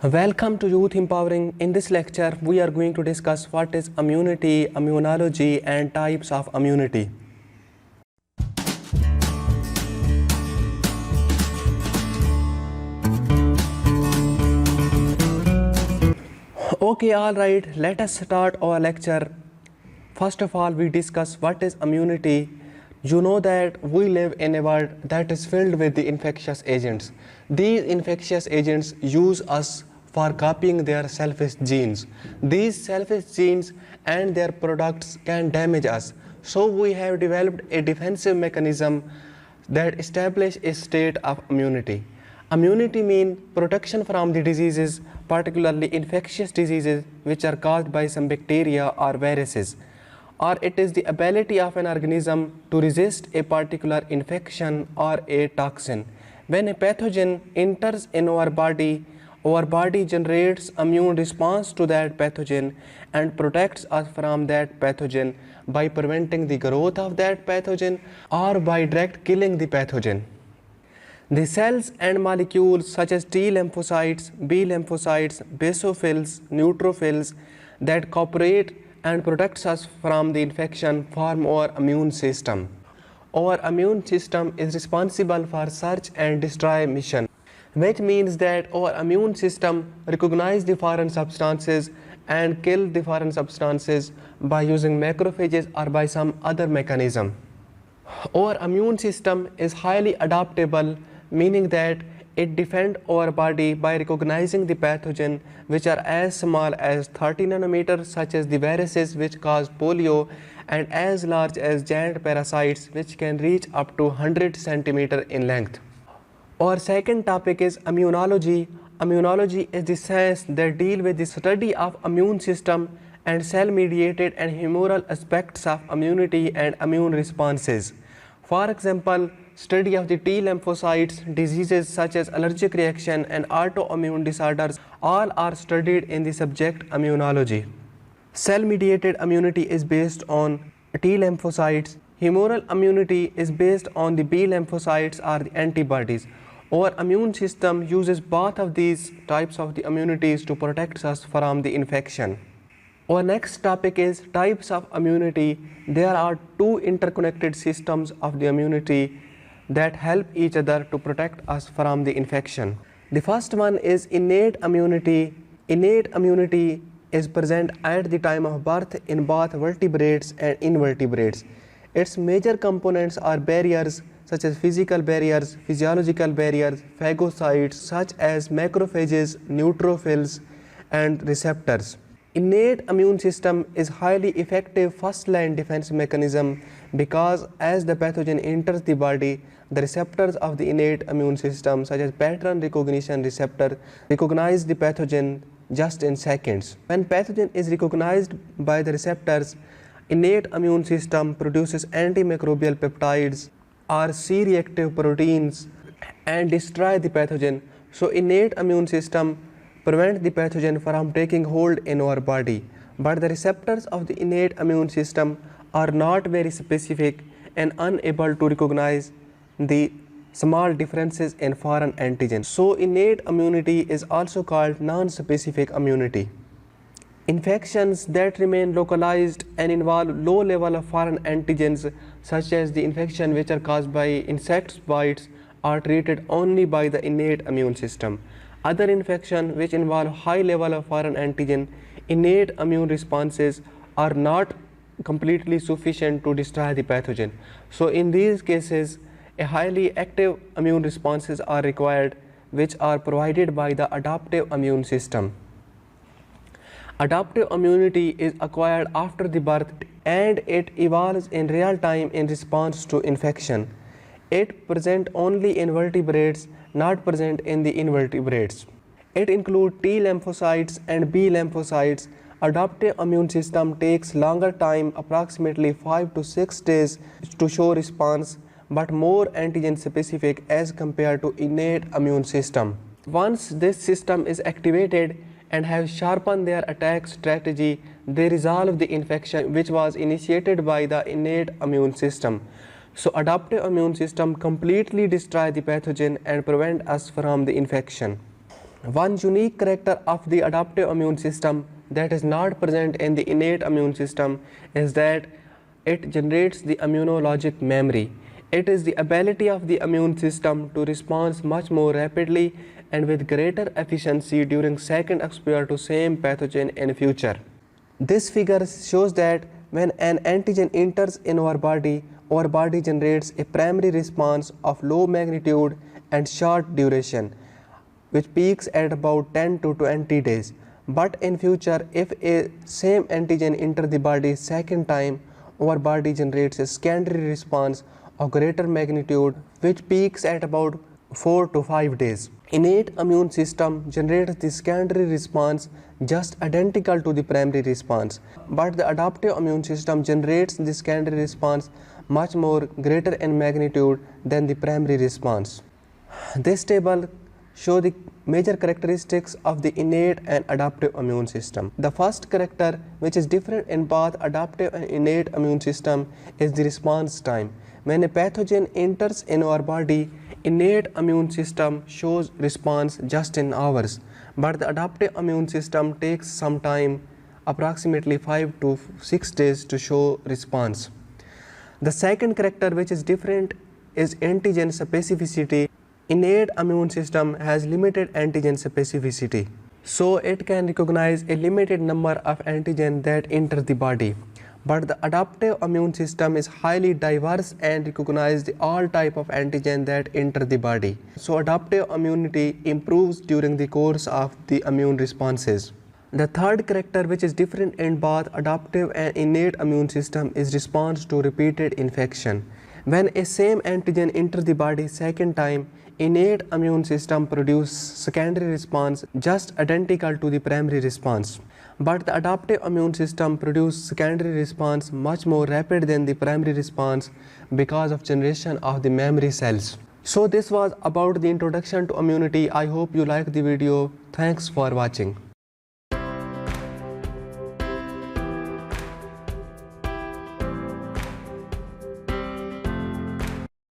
Welcome to Youth Empowering. In this lecture, we are going to discuss what is immunity, immunology, and types of immunity. Okay, alright, let us start our lecture. First of all, we discuss what is immunity. You know that we live in a world that is filled with the infectious agents. These infectious agents use us for copying their selfish genes. These selfish genes and their products can damage us. So we have developed a defensive mechanism that establish a state of immunity. Immunity means protection from the diseases, particularly infectious diseases which are caused by some bacteria or viruses. Or it is the ability of an organism to resist a particular infection or a toxin. When a pathogen enters in our body generates immune response to that pathogen and protects us from that pathogen by preventing the growth of that pathogen or by direct killing the pathogen. The cells and molecules such as T lymphocytes, B lymphocytes, basophils, neutrophils that cooperate and protects us from the infection form our immune system. Our immune system is responsible for search and destroy mission, which means that our immune system recognizes the foreign substances and kill the foreign substances by using macrophages or by some other mechanism. Our immune system is highly adaptable, meaning that it defends our body by recognizing the pathogen which are as small as 30 nanometers, such as the viruses which cause polio, and as large as giant parasites which can reach up to 100 centimeters in length. Our second topic is immunology. Immunology is the science that deals with the study of immune system and cell-mediated and humoral aspects of immunity and immune responses. For example, study of the T lymphocytes, diseases such as allergic reaction and autoimmune disorders all are studied in the subject immunology. Cell-mediated immunity is based on T lymphocytes. Humoral immunity is based on the B lymphocytes or the antibodies. Our immune system uses both of these types of the immunities to protect us from the infection. Our next topic is types of immunity. There are two interconnected systems of the immunity that help each other to protect us from the infection. The first one is innate immunity. Innate immunity is present at the time of birth in both vertebrates and invertebrates. Its major components are barriers such as physical barriers, physiological barriers, phagocytes such as macrophages, neutrophils, and receptors. Innate immune system is highly effective first-line defense mechanism because as the pathogen enters the body, the receptors of the innate immune system such as pattern recognition receptor recognize the pathogen just in seconds. When pathogen is recognized by the receptors, innate immune system produces antimicrobial peptides or C-reactive proteins and destroy the pathogen. So innate immune system prevent the pathogen from taking hold in our body. But the receptors of the innate immune system are not very specific and unable to recognize the small differences in foreign antigens. So innate immunity is also called non-specific immunity. Infections that remain localized and involve low level of foreign antigens, such as the infection which are caused by insect bites, are treated only by the innate immune system. Other infections which involve high level of foreign antigen, innate immune responses are not completely sufficient to destroy the pathogen. So in these cases, a highly active immune responses are required, which are provided by the adaptive immune system. Adaptive immunity is acquired after the birth and it evolves in real time in response to infection. It present only in vertebrates, not present in the invertebrates. It includes T lymphocytes and B lymphocytes. Adaptive immune system takes longer time, approximately 5 to 6 days, to show response, but more antigen specific as compared to innate immune system. Once this system is activated and have sharpened their attack strategy, they resolve the infection which was initiated by the innate immune system. So adaptive immune system completely destroy the pathogen and prevent us from the infection. One unique character of the adaptive immune system that is not present in the innate immune system is that it generates the immunologic memory. It is the ability of the immune system to respond much more rapidly and with greater efficiency during second exposure to same pathogen in future. This figure shows that when an antigen enters in our body generates a primary response of low magnitude and short duration, which peaks at about 10 to 20 days. But in future, if a same antigen enters the body second time, our body generates a secondary response of greater magnitude, which peaks at about 4 to 5 days. Innate immune system generates the secondary response just identical to the primary response, but the adaptive immune system generates the secondary response much more greater in magnitude than the primary response. This table shows the major characteristics of the innate and adaptive immune system. The first character, which is different in both adaptive and innate immune system, is the response time. When a pathogen enters in our body, innate immune system shows response just in hours, but the adaptive immune system takes some time, approximately 5 to 6 days, to show response. The second character, which is different, is antigen specificity. Innate immune system has limited antigen specificity, so it can recognize a limited number of antigen that enter the body. But the adaptive immune system is highly diverse and recognizes all type of antigen that enter the body. So adaptive immunity improves during the course of the immune responses. The third character, which is different in both adaptive and innate immune system, is response to repeated infection. When a same antigen enters the body second time, innate immune system produces secondary response just identical to the primary response. But the adaptive immune system produces secondary response much more rapid than the primary response because of generation of the memory cells. So this was about the introduction to immunity. I hope you liked the video. Thanks for watching.